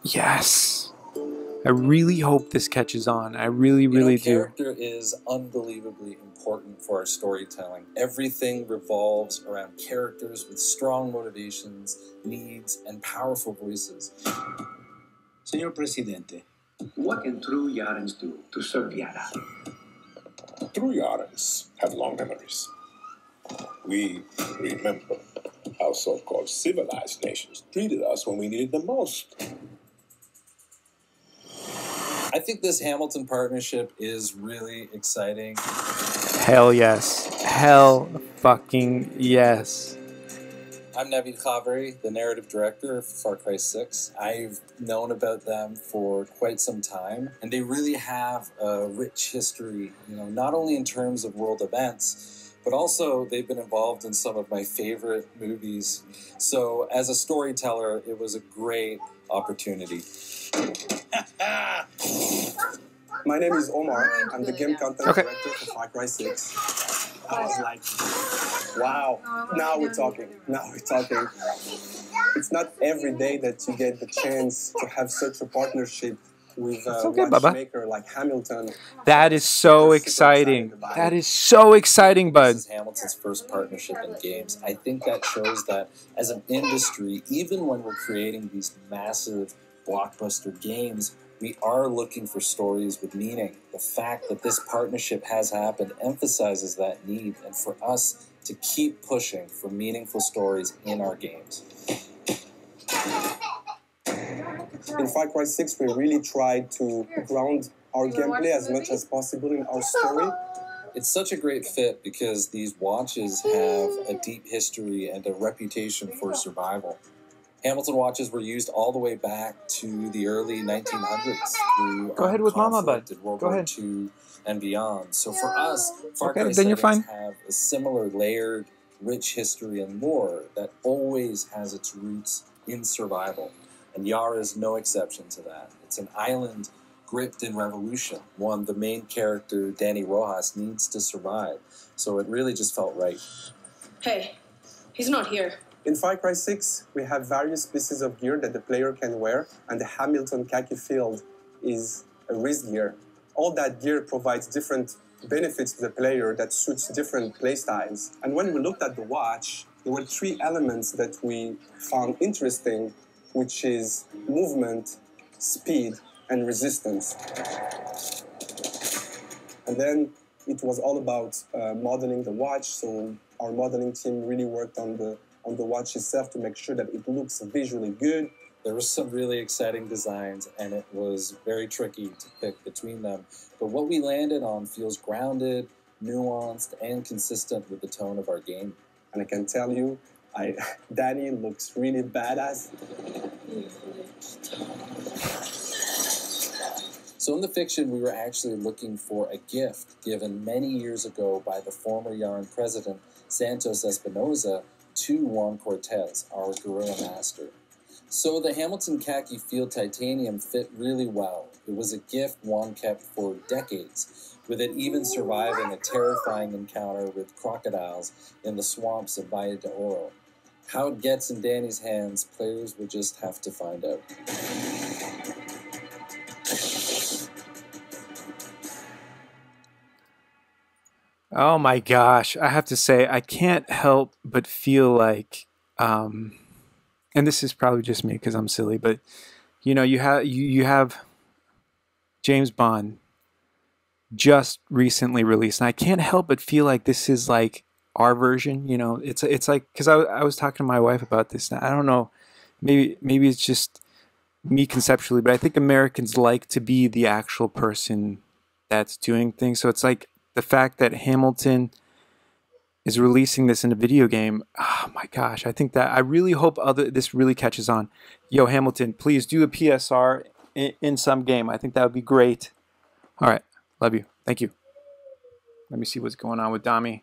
Yes. I really hope this catches on. I really do. Character is unbelievably important for our storytelling. Everything revolves around characters with strong motivations, needs, and powerful voices. Señor Presidente, what can true Yarans do to serve Yara? True Yarans have long memories. We remember how so-called civilized nations treated us when we needed them most. I think this Hamilton partnership is really exciting. Hell yes. Hell fucking yes. I'm Navid Khaveri, the narrative director of Far Cry 6. I've known about them for quite some time, and they really have a rich history, not only in terms of world events, but also they've been involved in some of my favorite movies. So as a storyteller, it was a great opportunity. My name is Omar. I'm the game content director for Far Cry 6. I was like, wow, now we're talking. It's not every day that you get the chance to have such a partnership with a watchmaker like Hamilton. That is so exciting. That is so exciting, bud. This is Hamilton's first partnership in games. I think that shows that as an industry, even when we're creating these massive blockbuster games, we are looking for stories with meaning. The fact that this partnership has happened emphasizes that need, and for us to keep pushing for meaningful stories in our games. In Far Cry 6, we really tried to ground our gameplay as much as possible in our story. It's such a great fit because these watches have a deep history and a reputation for survival. Hamilton watches were used all the way back to the early 1900s through Go ahead with Mama, bud. World Go War ahead. II and beyond. So for us, Far Okay, Cry then you're fine. have a similar layered, rich history and lore that always has its roots in survival. And Yara is no exception to that. It's an island gripped in revolution, one the main character, Danny Rojas, needs to survive. So it really just felt right. Hey, he's not here. In Far Cry 6, we have various pieces of gear that the player can wear, and the Hamilton khaki field is a wrist gear. All that gear provides different benefits to the player that suits different playstyles. And when we looked at the watch, there were 3 elements that we found interesting, which is movement, speed, and resistance. And then it was all about modeling the watch, so our modeling team really worked on the watch itself to make sure that it looks visually good. There were some really exciting designs, and it was very tricky to pick between them. But what we landed on feels grounded, nuanced, and consistent with the tone of our game. And I can tell you, Danny looks really badass. So in the fiction, we were actually looking for a gift given many years ago by the former Yarn president, Santos Espinosa, to Juan Cortez, our guerrilla master. So the Hamilton khaki field titanium fit really well. It was a gift Juan kept for decades, with it even surviving a terrifying encounter with crocodiles in the swamps of Valle de Oro. How it gets in Danny's hands, players will just have to find out. Oh my gosh, I have to say, I can't help but feel like, and this is probably just me because I'm silly, but you have James Bond just recently released, and I can't help but feel like this is like our version. It's like, because I was talking to my wife about this, and I don't know, maybe it's just me conceptually, but I think Americans like to be the actual person that's doing things. So it's like, the fact that Hamilton is releasing this in a video game, oh my gosh, I think that I really hope this really catches on. Yo, Hamilton, please do a PSR in some game. I think that would be great. All right, love you. Thank you. Let me see what's going on with Dami.